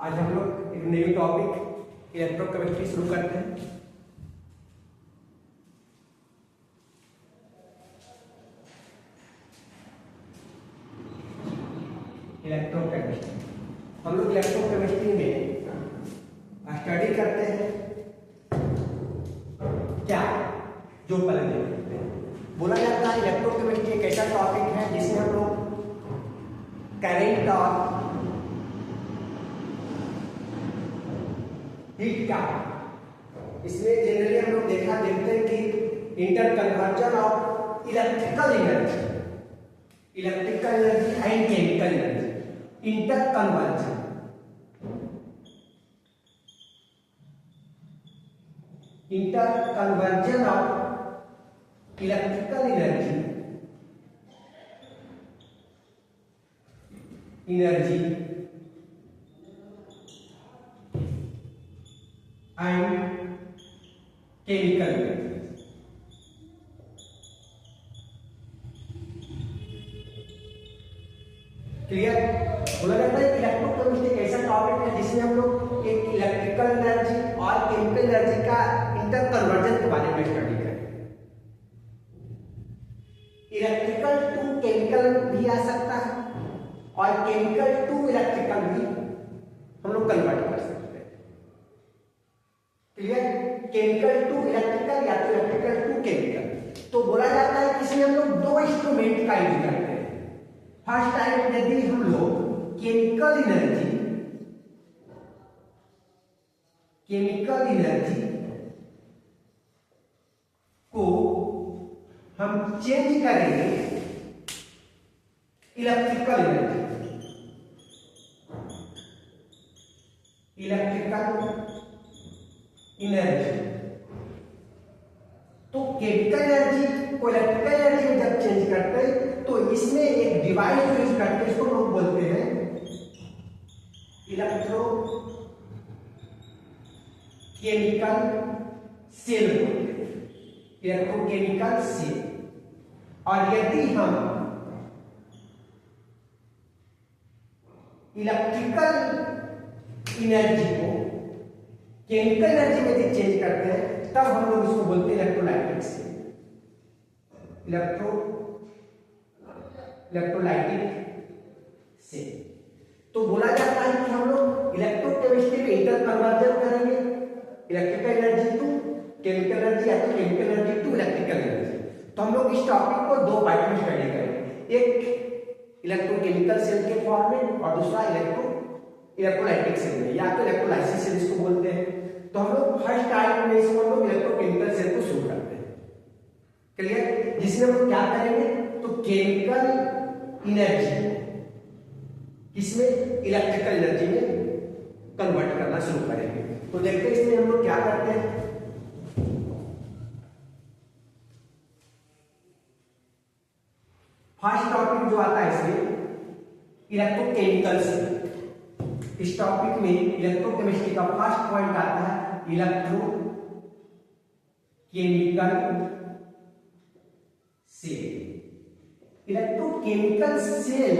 आज हम लोग एक नई टॉपिक इलेक्ट्रोकेमिस्ट्री शुरू करते हैं। इलेक्ट्रोकेमिस्ट्री हम लोग इलेक्ट्रोकेमिस्ट्री में स्टडी करते हैं क्या जो पहले देखते हैं। बोला जाता है इलेक्ट्रोकेमिस्ट्री एक ऐसा टॉपिक है जिसमें हम लोग करंट और हीट क्या इसमें जनरली हम लोग देखते हैं कि inter conversion of electrical energy and chemical energy. Inter conversion of electrical energy and chemical energy. Clear? बोला जाता है इलेक्ट्रोकेमिस्ट्री एक ऐसा टॉपिक है जिसमें हम लोग एक इलेक्ट्रिकल एनर्जी और केमिकल एनर्जी का इंटर कन्वर्जन के बारे में स्टडी करें। इलेक्ट्रिकल टू केमिकल भी आ सकता है और केमिकल टू इलेक्ट्रिकल भी हम लोग कन्वर्ट कर सकते हैं। क्लियर? केमिकल टू इलेक्ट्रिकल या तो इलेक्ट्रिकल टू केमिकल। तो बोला जाता है कि इसमें हम लोग दो इंस्ट्रूमेंट का यूज करते हैं। फर्स्ट टाइम यदि हम लोग केमिकल एनर्जी को हम चेंज करेंगे इलेक्ट्रिकल एनर्जी। तो केमिकल एनर्जी को इलेक्ट्रिकल एनर्जी में जब चेंज करते हैं तो इसमें एक डिवाइस यूज करते हैं, इसको लोग बोलते हैं इलेक्ट्रोकेमिकल सेल बोलते हैं, इलेक्ट्रोकेमिकल सेल। और यदि हम इलेक्ट्रिकल एनर्जी को केमिकल एनर्जी में यदि चेंज करते हैं तब हम लोग इसको बोलते हैं इलेक्ट्रोलाइटिक सेल। Electrolytic cell. तो बोला जाता है कि हम लोग इलेक्ट्रोकेमिस्ट्री में इंटर कन्वर्जन करेंगे electrical energy to chemical energy या तो chemical energy to electrical energy. तो हम लोग इस टॉपिक को दो पार्ट में स्टडी करेंगे, एक इलेक्ट्रोकेमिकल सेल के फॉर्म में और दूसरा इलेक्ट्रोलाइटिक सेल में या तो इलेक्ट्रोलाइसिस सेल इसको बोलते हैं। तो हम लोग फर्स्ट टाइम में इसको हम लोग इलेक्ट्रोकेमिकल सेल को शुरू करते हैं। क्लियर? जिसमें हम लोग क्या करेंगे तो केमिकल एनर्जी इसमें इलेक्ट्रिकल एनर्जी में कन्वर्ट करना शुरू करेंगे। तो देखते हैं इसमें हम लोग क्या करते हैं। फर्स्ट टॉपिक जो आता है इसमें इलेक्ट्रोकेमिकल सेल। इस टॉपिक में इलेक्ट्रोकेमिस्ट्री का फर्स्ट पॉइंट आता है इलेक्ट्रोकेमिकल सेल। इलेक्ट्रोकेमिकल सेल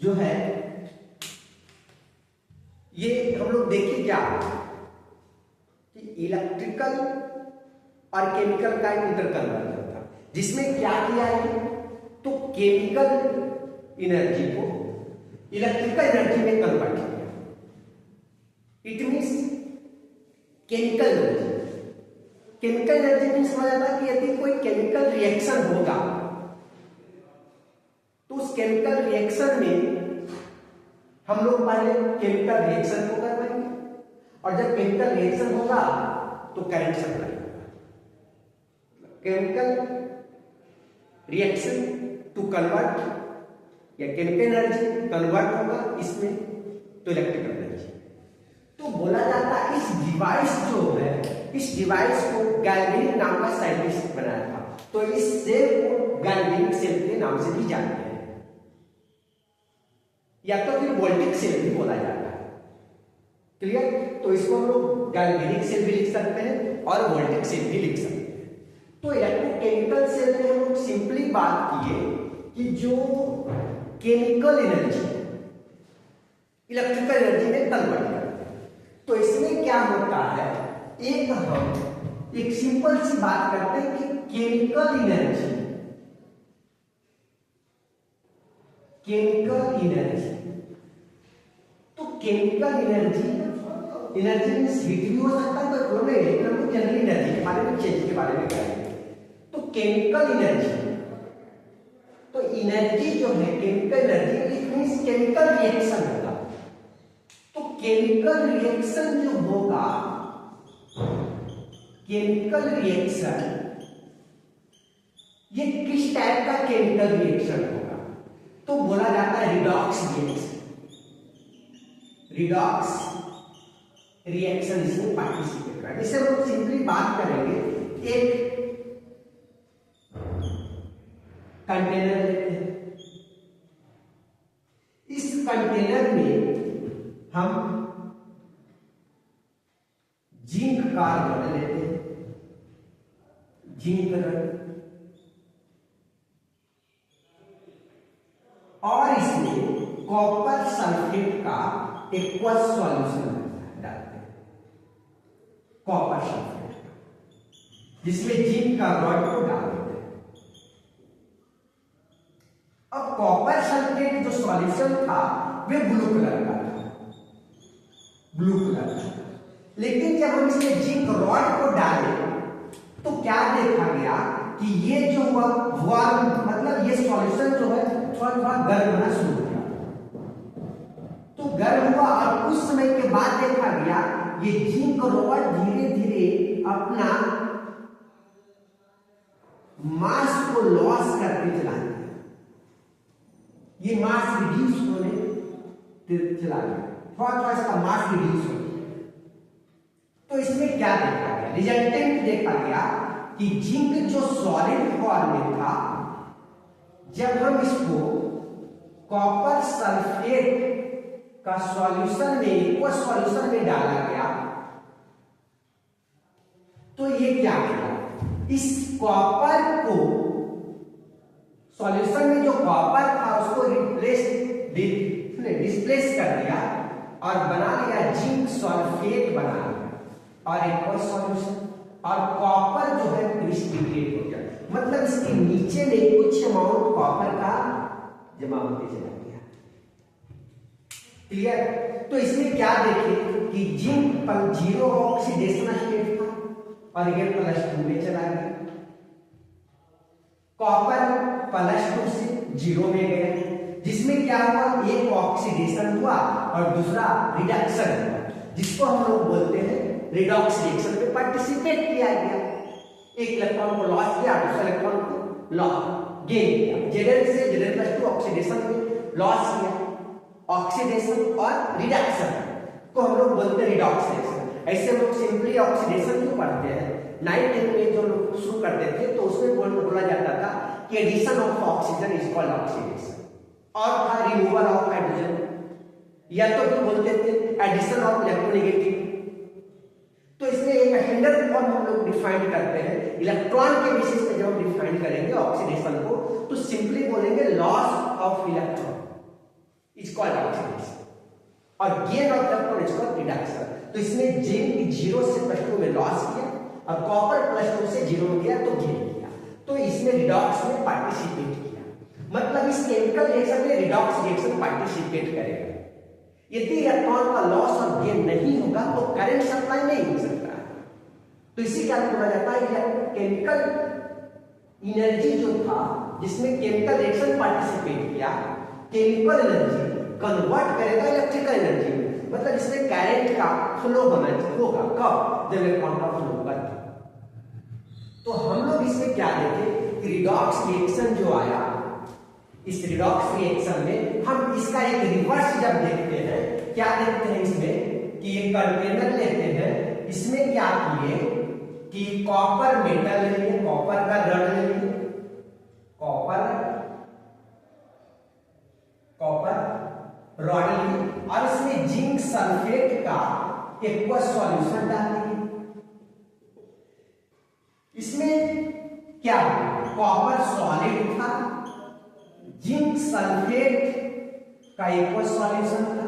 जो है ये हम लोग देखिए क्या कि इलेक्ट्रिकल और केमिकल का इंटर कन्वर्जन था, जिसमें क्या किया है तो केमिकल एनर्जी को इलेक्ट्रिकल एनर्जी में कन्वर्ट किया। It means chemical energy means समझ आता है कि यदि कोई केमिकल रिएक्शन होगा तो उस केमिकल रिएक्शन में हम लोग पहले केमिकल रिएक्शन को करवाएंगे और जब केमिकल रिएक्शन होगा तो करंट सप्लाई होगा। केमिकल रिएक्शन टू कन्वर्ट या केमिकल एनर्जी कन्वर्ट होगा इसमें तो इलेक्ट्रिकल एनर्जी। तो बोला जाता है इस डिवाइस जो है इस डिवाइस को गैल्वेनिक नाम का साइंटिस्ट बनाया था। तो इस सेल को गैल्वेनिक सेल के नाम से भी जानते हैं या तो फिर वोल्टिक सेल भी बोला जाता है। क्लियर? तो इसको हम लोग गैल्वेनिक सेल भी लिख सकते हैं और वोल्टिक सेल भी लिख सकते हैं। तो इलेक्ट्रोकेमिकल सेल में हम लोग सिंपली बात किए कि जो केमिकल एनर्जी इलेक्ट्रिकल एनर्जी में कन्वर्ट करते हैं। तो इसमें क्या होता है, हम एक सिंपल सी बात करते हैं कि केमिकल एनर्जी तो केमिकल एनर्जी मीन्स हीट भी हो सकता है, पर नहीं, लेकिन हम जनरल एनर्जी के बारे में, चेंज के बारे में करेंगे। तो केमिकल एनर्जी, तो एनर्जी जो है chemical energy, it means chemical reaction होगा। तो केमिकल रिएक्शन जो होगा, केमिकल रिएक्शन ये किस टाइप का केमिकल रिएक्शन होगा, तो बोला जाता है रिडॉक्स रिएक्शन। रिडॉक्स रिएक्शन इसमें पार्टिसिपेट करेगा। जैसे हम सिंपली बात करेंगे, एक कंटेनर लेते हैं, इस कंटेनर में हम जिंक का रॉड लेते हैं, जिंक रॉड, और इसमें कॉपर सल्फेट का एक्वस सॉल्यूशन डालते हैं, कॉपर सल्फेट का, जिसमें जिंक का रॉड को डाल देते हैं। अब कॉपर सल्फेट जो सॉल्यूशन था वे ब्लू कलर का था, ब्लू कलर का, लेकिन जब हम इसमें जिंक रॉड को डाले तो क्या देखा गया कि ये जो हुआ वार्म, मतलब ये सॉल्यूशन जो है थोड़ा थोड़ा गर्म होना शुरू हुआ। तो गर्म हुआ और कुछ समय के बाद देखा गया ये जिंक रॉड धीरे धीरे अपना मास को लॉस करते चला गया, ये मास रिड्यूस होने चला गया, थोड़ा थोड़ा इसका मास रिड्यूस हो गया। तो इसमें क्या देखा गया, रिजल्टेंट देखा गया कि जिंक जो सॉलिड फॉर्म में था, जब हम इसको कॉपर सल्फेट का सॉल्यूशन में, एक्वस सॉल्यूशन में डाला गया, तो ये क्या किया, इस कॉपर को, सॉल्यूशन में जो कॉपर था उसको डिस्प्लेस कर दिया और बना लिया जिंक सल्फेट बना लिया, और एक्वस सॉल्यूशन, और कॉपर जो है प्रिसिपिटेट हो गया, मतलब इसके नीचे में कुछ अमाउंट कॉपर का जमा होते चला गया। क्लियर? तो इसमें क्या देखे कि जिंक पर 0 ऑक्सीडेशन स्टेट था और ये +2 में चला गया, कॉपर +2 से 0 में गया, जिसमें क्या हुआ, एक ऑक्सीडेशन हुआ और दूसरा रिडक्शन हुआ, जिसको हम लोग बोलते हैं रिडॉक्स रिएक्शन में पार्टिसिपेट किया गया। एक इलेक्ट्रॉन को लॉस किया, दूसरे इलेक्ट्रॉन को गेन किया, Zn से Zn+2 ऑक्सीडेशन में लॉस किया, ऑक्सीडेशन और रिडक्शन को हम लोग बोलते हैं रिडॉक्स रिएक्शन। ऐसे हम लोग सिंपली ऑक्सीडेशन क्यों पढ़ते हैं, 9th में जो लोग शुरू करते थे तो उसमें बोला जाता था कि addition of oxygen is called oxidation, और था रिमूवल ऑफ हाइड्रोजन, या तो भी बोलते थे एडिशन ऑफ इलेक्ट्रोनेगेटिव। तो इसमें एक स्टैंडर्ड फॉर्म हम लोग डिफाइन करते हैं, इलेक्ट्रॉन के बेसिस पे जब हम डिफाइन करेंगे ऑक्सीडेशन को, तो सिंपली बोलेंगे loss of electron is called oxidation, और gain of electron is called reduction. तो इसमें जिंक 0 से +2 में लॉस किया और कॉपर +2 से 0 में गया तो गेन किया, तो इसमें रिडॉक्स में पार्टिसिपेट किया, मतलब इस केमिकल रिएक्शन में रिडॉक्स रिएक्शन पार्टिसिपेट करेगा। यदि इलेक्ट्रॉन का लॉस और गेन नहीं होगा तो करंट सप्लाई नहीं हो सकता है। तो इसी क्या बोला जाता है, केमिकल एनर्जी जो था जिसमें केमिकल रिएक्शन पार्टिसिपेट किया, केमिकल एनर्जी कन्वर्ट करेगा इलेक्ट्रिकल एनर्जी में, मतलब इसमें करंट का फ्लो होगा कब, जब इलेक्ट्रॉन का फ्लो होगा। तो हम लोग इसमें क्या देखे, रिडॉक्स रिएक्शन जो आया, इस रिडॉक्स रिएक्शन में हम इसका एक रिवर्स जब देखते हैं, क्या देखते हैं इसमें कि एक कंटेनर लेते हैं, इसमें क्या किए कि कॉपर मेटल ले लिए, कॉपर का रड ले लिए, कॉपर रॉड लिए, और इसमें जिंक सल्फेट का एक्वस सॉल्यूशन डाल दिए। इसमें क्या, कॉपर सॉलिड था, जिंक सल्फेट का एक्वस सॉल्यूशन था,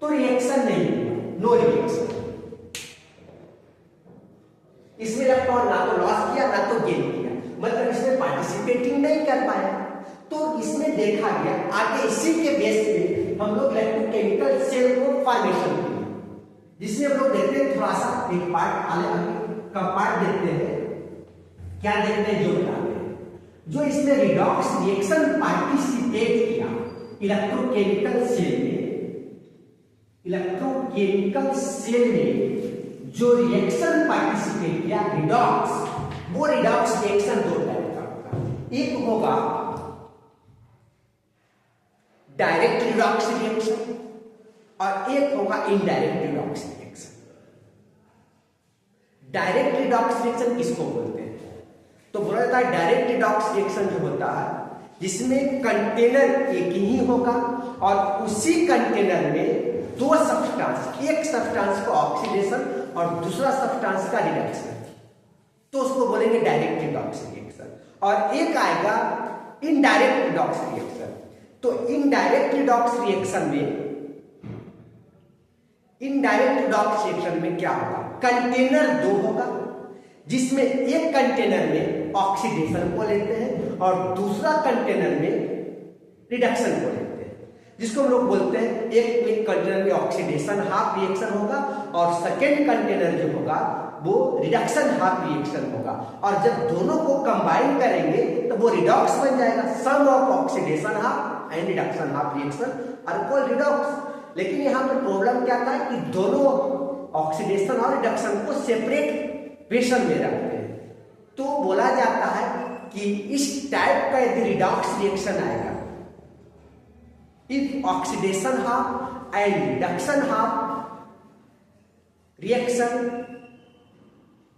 तो रिएक्शन नहीं होगा, नो रिएक्शन। इसमें इलेक्ट्रॉन ना तो लॉस किया ना तो गेन किया, मतलब इसमें पार्टिसिपेटिंग नहीं कर पाया। तो इसमें देखा गया आगे इसी के बेस पे हम लोग इलेक्ट्रोकेमिकल सेल को फॉर्मेशन किए, जिसमें हम लोग देखते हैं थोड़ा सा एक पार्ट आगे का पार्ट देखते हैं। क्या देखते हैं, जो बताते हैं, जो इसमें रिडॉक्स रिएक्शन पार्टिसिपेट किया इलेक्ट्रोकेमिकल सेल में, इलेक्ट्रोकेमिकल सेल में जो रिएक्शन पार्टिसिपेट किया रिडॉक्स, वो रिडॉक्स रिएक्शन दो टाइप का होगा। एक होगा डायरेक्ट रिडॉक्स रिएक्शन और एक होगा indirect redox reaction. Direct redox reaction किसको बोलते हैं, तो बोला जाता है डायरेक्ट रिडॉक्स रिएक्शन जो होता है जिसमें कंटेनर एक ही होगा और उसी कंटेनर में दो सब्सटेंस, एक सब्सटेंस का ऑक्सीडेशन और दूसरा सब्सटेंस का रिडक्शन, तो उसको बोलेंगे डायरेक्ट रिडॉक्स रिएक्शन। और एक आएगा इनडायरेक्ट रिडॉक्स रिएक्शन। तो इनडायरेक्ट रिडॉक्स रिएक्शन में क्या होगा, कंटेनर दो होगा जिसमें एक कंटेनर में ऑक्सीडेशन को लेते हैं और दूसरा कंटेनर में रिडक्शन को लेते हैं, जिसको हम लोग बोलते हैं एक कंटेनर में ऑक्सीडेशन हाफ रिएक्शन होगा और सेकेंड कंटेनर जो होगा वो रिडक्शन हाफ रिएक्शन होगा। और जब दोनों को कंबाइन करेंगे तो वो रिडॉक्स बन जाएगा, sum of oxidation half and reduction half reaction are called redox. लेकिन यहाँ पर प्रॉब्लम क्या था कि दोनों ऑक्सीडेशन और रिडक्शन को सेपरेट प्रेशर में रखते हैं। तो बोला जाता है कि इस टाइप का यदि रिडॉक्स रिएक्शन आएगा, if oxidation half and reduction half reaction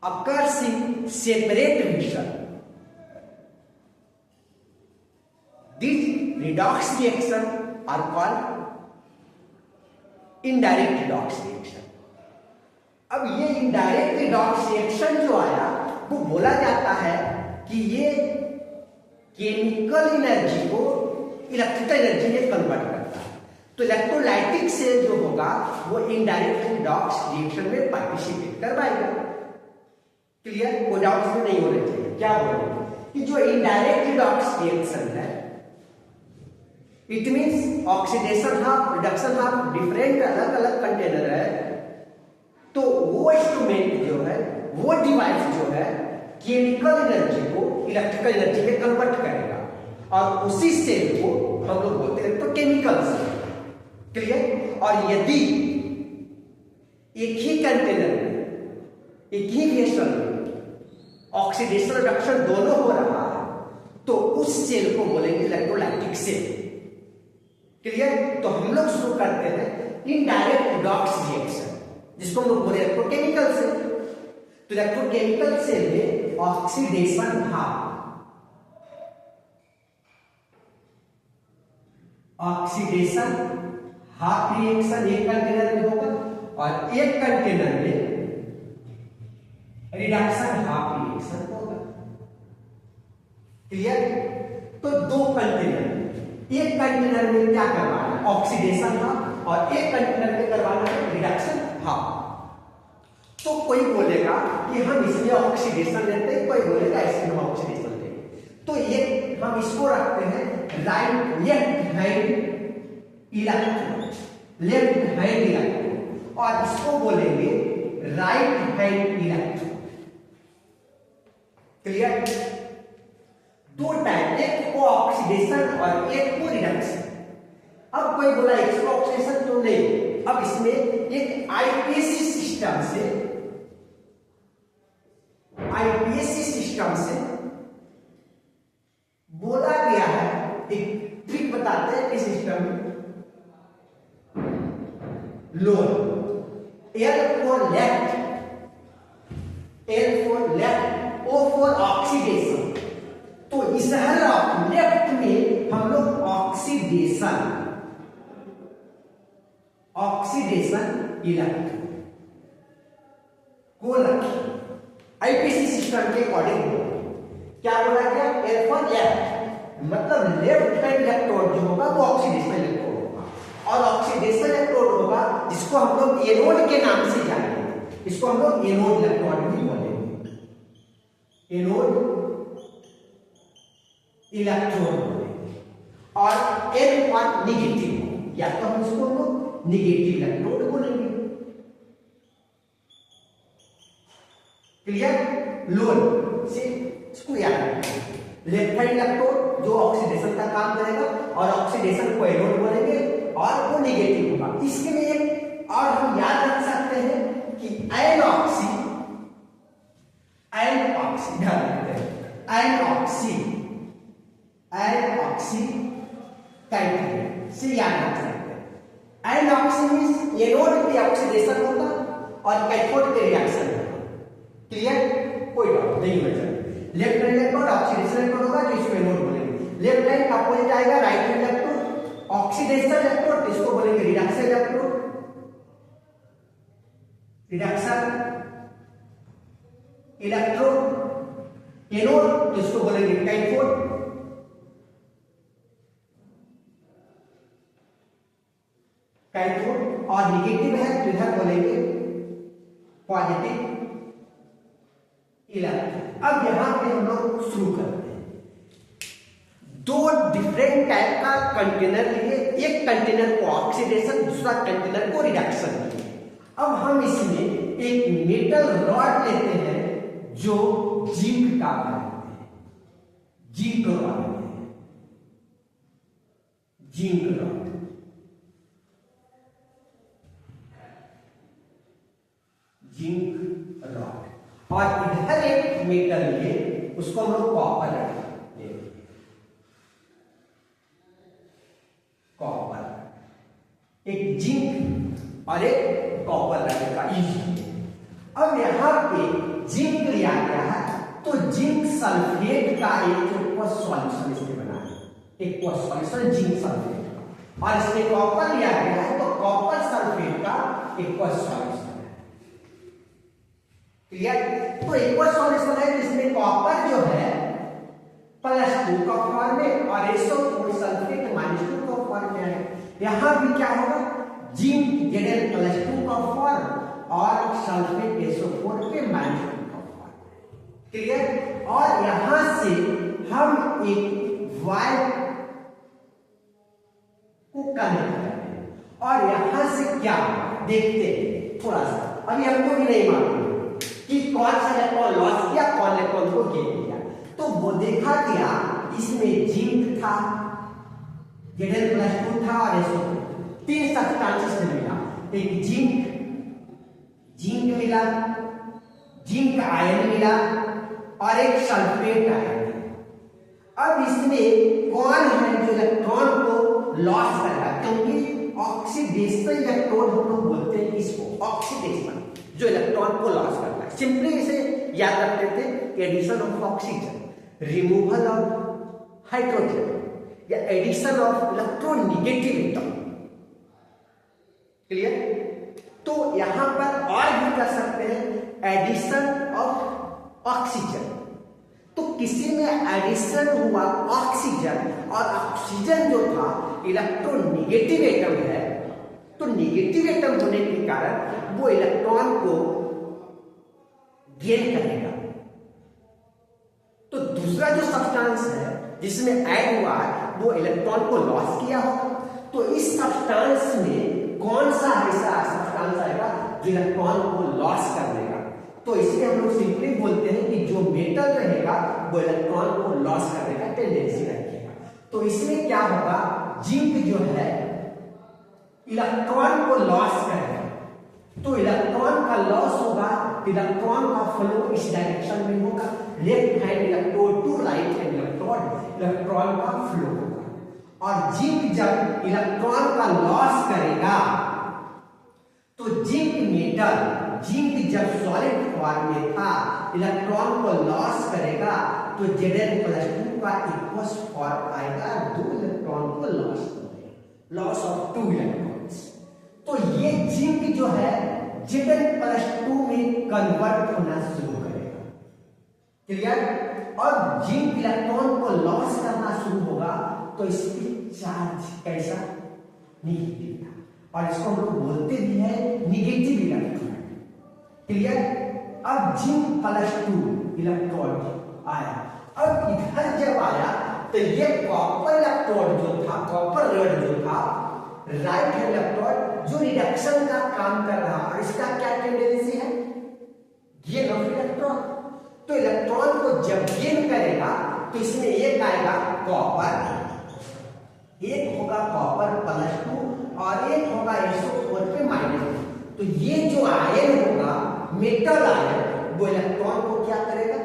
occurs in separate vessel, these redox reaction are called indirect redox reaction। अब ये इनडायरेक्ट रिडॉक्स रिएक्शन जो आया वो बोला जाता है कि ये केमिकल एनर्जी को इलेक्ट्रिकल एनर्जी में कन्वर्ट करता है। तो इलेक्ट्रोलाइटिक सेल जो होगा वो इनडायरेक्ट रिडॉक्स रिएक्शन में पार्टिसिपेट करवाएगा। क्लियर, कोई डाउट इसमें नहीं होने चाहिए। क्या बोलेंगे कि जो इनडायरेक्ट रिडॉक्स रिएक्शन है, it means oxidation half reduction half different अलग अलग कंटेनर है, तो वो इंस्ट्रूमेंट जो है, वो डिवाइस जो है केमिकल एनर्जी को इलेक्ट्रिकल एनर्जी में कन्वर्ट करेगा और उसी सेल को हम लोग बोलते हैं तो केमिकल सेल। क्लियर। और यदि एक ही कंटेनर में, एक ही वेसल में ऑक्सीडेशन रिडक्शन दोनों हो रहा है तो उस सेल को बोलेंगे इलेक्ट्रोलाइटिक सेल। क्लियर। तो हम लोग शुरू करते हैं इनडायरेक्ट रिडॉक्स रिएक्शन, जिसको हम लोग बोले इलेक्ट्रोकेमिकल सेल। तो इलेक्ट्रोकेमिकल सेल में oxidation half, oxidation half reaction एक कंटेनर में होगा और एक कंटेनर में रिडक्शन हाफ रिएक्शन होगा। क्लियर। तो दो कंटेनर, एक कंटेनर में क्या करवाना है, ऑक्सीडेशन हाफ, और एक कंटेनर में करवाना है रिडक्शन हाफ। तो कोई बोलेगा कि हम इसमें ऑक्सीडेशन लेते हैं, कोई बोलेगा इसमें हम ऑक्सीडेशन लेंगे। तो ये हम इसको रखते हैं right left hand electrode, left hand electrode, और इसको बोलेंगे राइट हैंड इलेक्ट्रोड। क्लियर। दो टाइप, एक को ऑक्सीडेशन और एक को रिडक्शन। अब कोई बोला इसको ऑक्सीडेशन तो नहीं, अब इसमें एक आईपीएसी सिस्टम से, आईपीएसी सिस्टम से बोला गया है, एक ट्रिक बताते हैं इस सिस्टम में। Lower L for left, L for left, O for oxidation. तो इस लेफ्ट में हम लोग ऑक्सीडेशन, ऑक्सीडेशन इलेक्ट्रोड को रखें आईपीसी सिस्टम के अकॉर्डिंग। क्या बोला गया, एल फॉर लेफ्ट, मतलब लेफ्ट हैंड इलेक्ट्रोड जो होगा वो ऑक्सीडेशन इलेक्ट्रोड होगा, और ऑक्सीडेशन इलेक्ट्रोड होगा जिसको हम लोग एनोड के नाम से जानेंगे, इसको हम लोग एनोड इलेक्ट्रोड भी बोलेंगे, एनोड इलेक्ट्रोड बोलेंगे। और एन फॉर निगेटिव, या तो हम इसको हम लोग निगेटिव इलेक्ट्रोड बोलेंगे। क्लियर? लोअर से इसको याद रखना, लेफ्ट हैंड इलेक्ट्रोड जो ऑक्सीडेशन का काम करेगा और ऑक्सीडेशन को एनोड बोलेंगे और वो निगेटिव होगा। इसके लिए और हम याद रख सकते हैं कि एनऑक्सी, एनऑक्सी ध्यान रखते हैं, एनऑक्सी, एनऑक्सी टाइप से याद रख सकते हैं। एनऑक्सी मींस एनोड पे ऑक्सीडेशन होता और कैथोड पे रिएक्शन होता। क्लियर? कोई डाउट नहीं बचा। Left hand electrode oxidation electrode होगा जो इसको एनोड बोलेंगे। लेफ्ट हैंड का अपोजिट आएगा right hand electrode, oxidation electrode इसको बोलेंगे reduction electrode, reduction electrode. Anode इसको बोलेंगे कैथोड, कैथोड। और निगेटिव है तो इधर बोलेंगे पॉजिटिव इलेक्ट्रोड। अब यहां पे हम लोग शुरू करते हैं। दो डिफरेंट टाइप का कंटेनर लिए, एक कंटेनर को ऑक्सीडेशन, दूसरा कंटेनर को रिडक्शन लिए। अब हम इसमें एक मेटल रॉड लेते हैं जो जिंक का बनाते हैं, zinc rod, zinc rod. Zinc rod. और इधर एक मेटल लिए, उसको हम लोग कॉपर लेंगे, कॉपर, एक जिंक और एक कॉपर का यूज। अब यहां पे जिंक लिया गया है तो जिंक सल्फेट का एक सॉल्यूशन इसमें बना है, एक सॉल्यूशन जिंक सल्फेट का। और इसमें कॉपर लिया गया है तो कॉपर सल्फेट का एक सॉल्यूशन। क्लियर? तो एक्वस सॉल्यूशन है जिसमें कॉपर जो है +2 का फॉर्म में और SO4 सल्फेट -2 का फॉर्म में है। यहां भी क्या होगा, जिंक Zn +2 का फॉर्म और सल्फेट SO4 के -2 का फॉर्म। क्लियर? और यहां से हम एक वायर को कनेक्ट करते हैं और यहां से क्या देखते हैं थोड़ा सा। अभी हमको भी नहीं मालूम कि कौन सा इलेक्ट्रॉन लॉस किया, कौन इलेक्ट्रॉन को गेन किया। तो वो देखा गया इसमें जिंक था, Zn +2 था और SO4, तीन सब्सटेंसेस मिला। एक जिंक मिला, जिंक आयन मिला और एक सल्फेट आयन। अब इसमें कौन है जो इलेक्ट्रॉन को लॉस कर रहा है, क्योंकि ऑक्सीडेशन इलेक्ट्रॉन हम लोग बोलते हैं इसको, ऑक्सीडेशन जो इलेक्ट्रॉन को लॉस करता है। सिंपली इसे याद रखते थे, addition of oxygen, removal of hydrogen या addition of electronegative atom. Clear? तो यहां पर और भी कर सकते हैं एडिशन ऑफ ऑक्सीजन। तो किसी में एडिशन हुआ ऑक्सीजन और ऑक्सीजन जो था इलेक्ट्रोनेगेटिव एटम है, तो नेगेटिव एटम होने के कारण वो इलेक्ट्रॉन को गेन करेगा। तो दूसरा जो सब्सटेंस है जिसमें ऐड हुआ है वो इलेक्ट्रॉन को लॉस किया होगा। तो इस सब्सटेंस में कौन सा ऐसा सब्सटेंस आएगा जो इलेक्ट्रॉन को लॉस कर देगा? तो इसलिए हम लोग सिंपली बोलते हैं कि जो मेटल रहेगा वो इलेक्ट्रॉन को लॉस करने का टेंडेंसी रखेगा। तो इसमें क्या होगा, जिंक जो है इलेक्ट्रॉन को लॉस करेगा, तो इलेक्ट्रॉन का लॉस होगा, इलेक्ट्रॉन का फ्लो इस डायरेक्शन में होगा, left hand electrode to right hand electrode, electron का फ्लो होगा। और जिंक जब इलेक्ट्रॉन का लॉस करेगा तो जिंक मेटल, जिंक जब सॉलिड फॉर्म में था, इलेक्ट्रॉन को लॉस करेगा तो Zn+2 का इक्वस फॉर्म आएगा, 2 इलेक्ट्रॉन को लॉस करेगा, लॉस ऑफ 2 इलेक्ट्रॉन्स। तो ये जिंक जो है Zn+2 में कन्वर्ट होना शुरू करेगा। क्लियर? और जिंक इलेक्ट्रॉन को लॉस करना शुरू होगा तो इसकी चार्ज कैसा, नेगेटिव था। और इसको हम लोग बोलते भी है निगेटिव इलेक्ट्रॉन। क्लियर? अब जिंक +2 इलेक्ट्रॉन आया। अब इधर जब आया तो ये कॉपर इलेक्ट्रोड जो था, कॉपर रड जो था, राइट हैंड इलेक्ट्रोड जो रिडक्शन का काम कर रहा, और इसका क्या टेंडेंसी है? Gain of electron. तो इलेक्ट्रॉन को जब गेन करेगा तो इसमें एक आएगा कॉपर, एक होगा कॉपर +2 और एक होगा SO4 पे -2। तो ये जो आयन होगा, मेटल आयन, वो इलेक्ट्रॉन को क्या करेगा?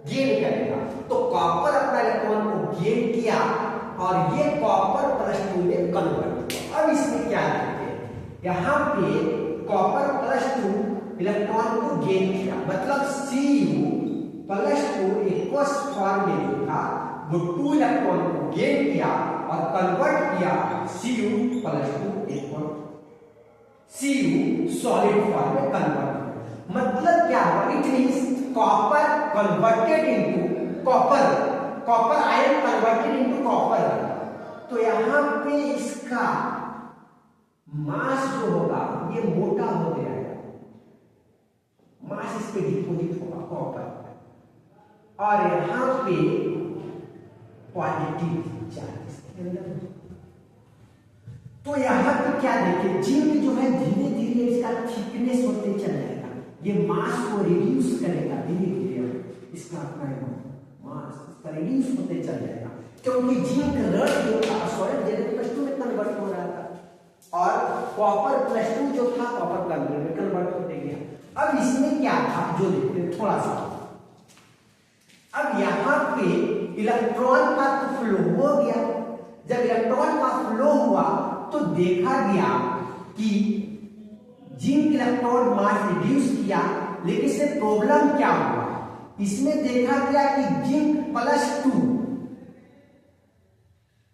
गेन करेगा। तो कॉपर अपना इलेक्ट्रॉन को गेन किया और ये कॉपर +2 में कन्वर्ट हुआ। अब इसमें क्या देखते हैं, यहां पे कॉपर +2 इलेक्ट्रॉन को गेन किया, मतलब Cu+2 एक्वस फॉर्म में जो था वो 2 इलेक्ट्रॉन को गेन किया और कन्वर्ट किया Cu+2 aqueous, Cu solid form में कन्वर्ट। मतलब क्या हुआ? It means copper converted into copper, copper ion converted into copper. तो यहां पे इसका मास जो होगा ये मोटा हो जाएगा, मास इस पे डिपोजिट होगा कॉपर, और यहां पे पॉजिटिव चार्ज। तो यहां पे क्या देखिए, जिंक जो है धीरे धीरे इसका थिकनेस होते चल जाएगा, ये मास को रिड्यूस करेगा धीरे धीरे, इसका मास इसका रिड्यूस होते चल जाएगा, क्योंकि जिंक रड जो था सॉलिड +2 में कन्वर्ट हो रहा था और कॉपर +2 जो था कॉपर कन्वर्ट होते गया। अब इसमें क्या था जो देखते हैं थोड़ा सा। अब यहां पे इलेक्ट्रॉन का तो फ्लो हो गया। जब इलेक्ट्रॉन का फ्लो हुआ तो देखा गया कि जिंक इलेक्ट्रॉन मास रिड्यूस किया, लेकिन इससे प्रॉब्लम क्या हुआ? इसमें देखा गया कि जिंक +2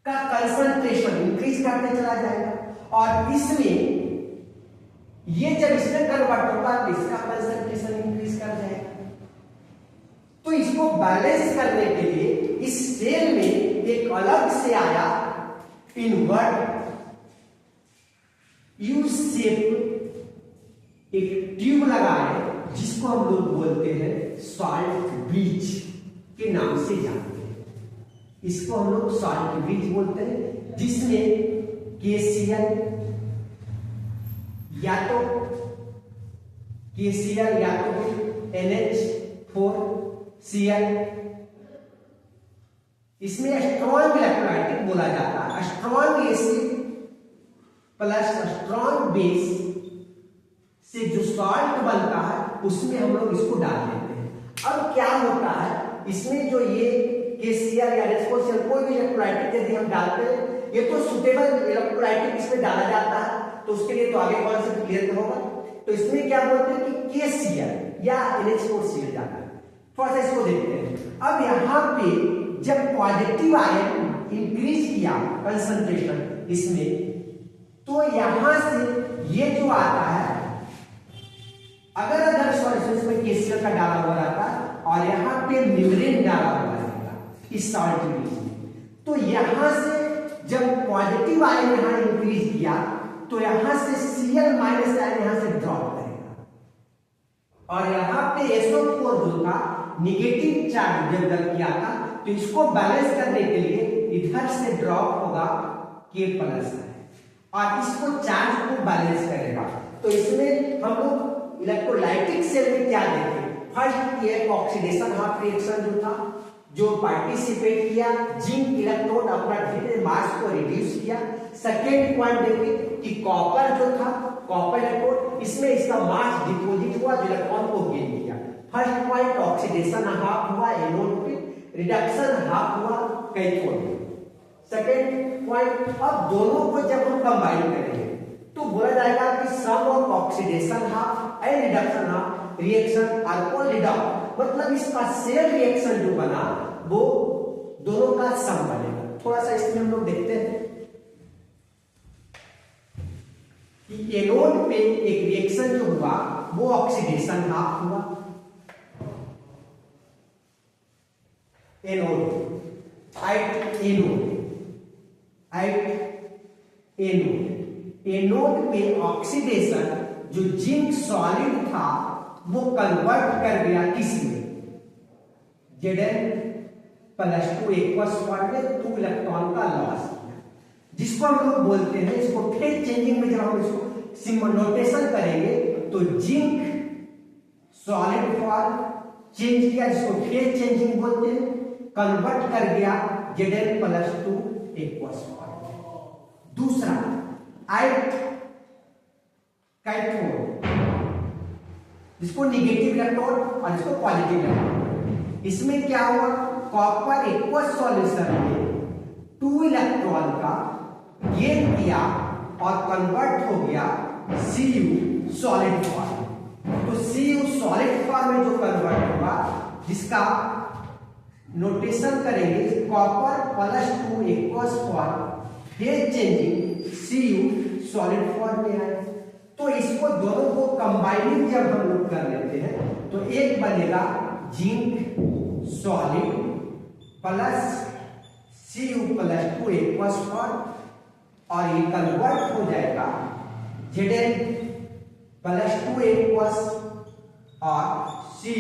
का कंसंट्रेशन इंक्रीज करते चला जाएगा, और इसमें ये जब इसमें कन्वर्ट होगा तो इसका कंसंट्रेशन इंक्रीज कर जाएगा। तो इसको बैलेंस करने के लिए इस सेल में एक अलग से आया इनवर्ट यू शेप एक ट्यूब लगा है, जिसको हम लोग बोलते हैं सॉल्ट ब्रिज के नाम से जानते हैं। इसको हम लोग सॉल्ट ब्रिज बोलते हैं, जिसमें KCl या तो NH4Cl, इसमें स्ट्रॉन्ग इलेक्ट्रोलाइटिक बोला जाता है। Strong acid plus strong base से जो सॉल्ट बनता है उसमें हम लोग इसको डाल देते हैं। अब क्या होता है, इसमें जो ये KCl या NH4Cl कोई भी इलेक्ट्रोलाइटिक यदि हम डालते हैं, ये तो सुटेबल इलेक्ट्रोलाइटिक इसमें डाला जाता है, तो उसके लिए तो आगे कॉन्सेप्ट क्लियर होगा। तो इसमें क्या बोलते हैं कि KCl या NH4Cl डालना है। थोड़ा सा इसको देखते हैं। अब यहाँ पे जब पॉजिटिव आयन इंक्रीज किया कंसंट्रेशन इसमें, तो यहां से ये जो आता है, अगर सॉल्यूशन में KCl का डाला हुआ रहता और यहाँ पे मेम्ब्रेन डाला हुआ रहेगा इस सॉल्ट में, तो यहां से जब पॉजिटिव आयन यहां इंक्रीज किया तो यहां से Cl- आयन यहां से ड्रॉप करेगा, और यहां पे SO4 जो था निगेटिव चार्ज जब किया था, तो इसको बैलेंस करने के लिए इधर से ड्रॉप होगा K+ और इसको चार्ज को बैलेंस करेगा। तो इसमें हम लोग इलेक्ट्रोलाइटिक सेल में क्या देखें, फर्स्ट ये ऑक्सीडेशन हाफ रिएक्शन जो था, जो पार्टिसिपेट किया, जिंक इलेक्ट्रोड अपना धीरे मास को रिड्यूस किया। सेकेंड पॉइंट देखें कि कॉपर जो था, कॉपर इलेक्ट्रोड, इसमें इसका मास डिपोजिट हुआ, जो इलेक्ट्रॉन को गेन किया। फर्स्ट पॉइंट ऑक्सीडेशन हाफ हुआ एनोड पे, रिडक्शन हाफ हुआ कैथोड पे। सेकेंड पॉइंट, अब दोनों को जब हम कंबाइन करेंगे तो बोला जाएगा कि sum of oxidation half and reduction half reaction are called redox, मतलब इसका सेल रिएक्शन जो बना वो दोनों का सम बनेगा। थोड़ा सा इसमें हम लोग देखते हैं कि एनोड पे एक रिएक्शन जो हुआ वो ऑक्सीडेशन हाफ हुआ, एनोड एट एनोड एनोड पे ऑक्सीडेशन जो जिंक सॉलिड था वो कन्वर्ट कर गया किसमें, Zn+2 एक्वस फॉर्म में 2 इलेक्ट्रॉन का लॉस किया, जिसको हम लोग बोलते हैं, इसको फेज चेंजिंग में जब हम इसको सिंबल नोटेशन करेंगे तो जिंक सॉलिड फॉर्म चेंज किया, जिसको फेज चेंजिंग बोलते हैं, कन्वर्ट कर गया Zn+2 एक्वस फॉर्म में। दूसरा कैथोड, जिसको निगेटिव इलेक्ट्रॉन और इसको पॉजिटिव इलेक्ट्रॉन, इसमें क्या हुआ, कॉपर एक्वस सॉल्यूशन में 2 इलेक्ट्रॉन का गेन किया और कन्वर्ट हो गया Cu सॉलिड फॉर्म। तो Cu सॉलिड फॉर्म में जो कन्वर्ट हुआ, जिसका नोटेशन करेंगे copper aqueous form phase changing Cu solid form में आए। तो इसको दोनों को कंबाइनिंग जब हम लोग कर लेते हैं तो एक बनेगा zinc solid plus Cu+2 aqueous form, और ये कन्वर्ट हो जाएगा Zn+2 एक्वस और Cu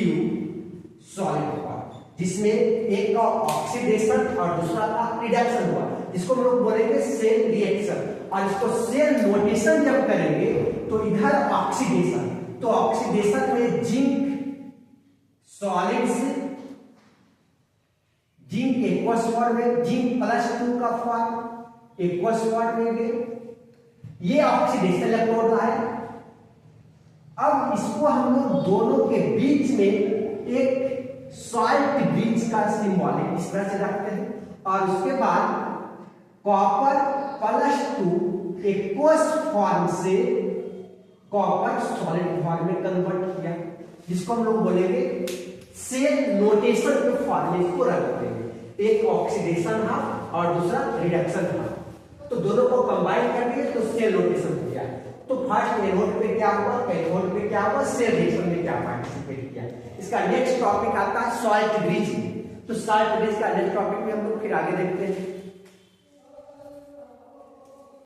सॉलिड फॉर्म, जिसमें एक का ऑक्सीडेशन और दूसरा का रिडक्शन हुआ, जिसको हम लोग बोलेंगे सेल रिएक्शन। और इसको सेल नोटेशन जब करेंगे तो इधर ऑक्सीडेशन, तो ऑक्सीडेशन में जिंक सॉलिड से जिंक एक्वस फॉर्म में जिंक+2 का फॉर्म एक्वस फॉर्म में गए, ये ऑक्सीडेशन इलेक्ट्रोड है। अब इसको हम लोग दोनों के बीच में एक सॉल्ट ब्रिज का सिंबल इस तरह से रखते हैं, और उसके बाद कॉपर+2 एक्वस फॉर्म से कॉपर सॉलिड फॉर्म में कन्वर्ट किया, जिसको हम लोग बोलेंगे सेल नोटेशन के फॉर्म में इसको रखते हैं, एक ऑक्सीडेशन था और दूसरा रिडक्शन था, तो दोनों को कंबाइन कर दिए तो सेल नोटेशन हो गया। तो फर्स्ट एनोड पे क्या हुआ, कैथोड पे क्या हुआ, सेल रिएक्शन में क्या पार्टिसिपेट किया। इसका नेक्स्ट टॉपिक आता है सॉल्ट ब्रिज। तो सॉल्ट ब्रिज का नेक्स्ट टॉपिक में हम लोग फिर आगे देखते हैं।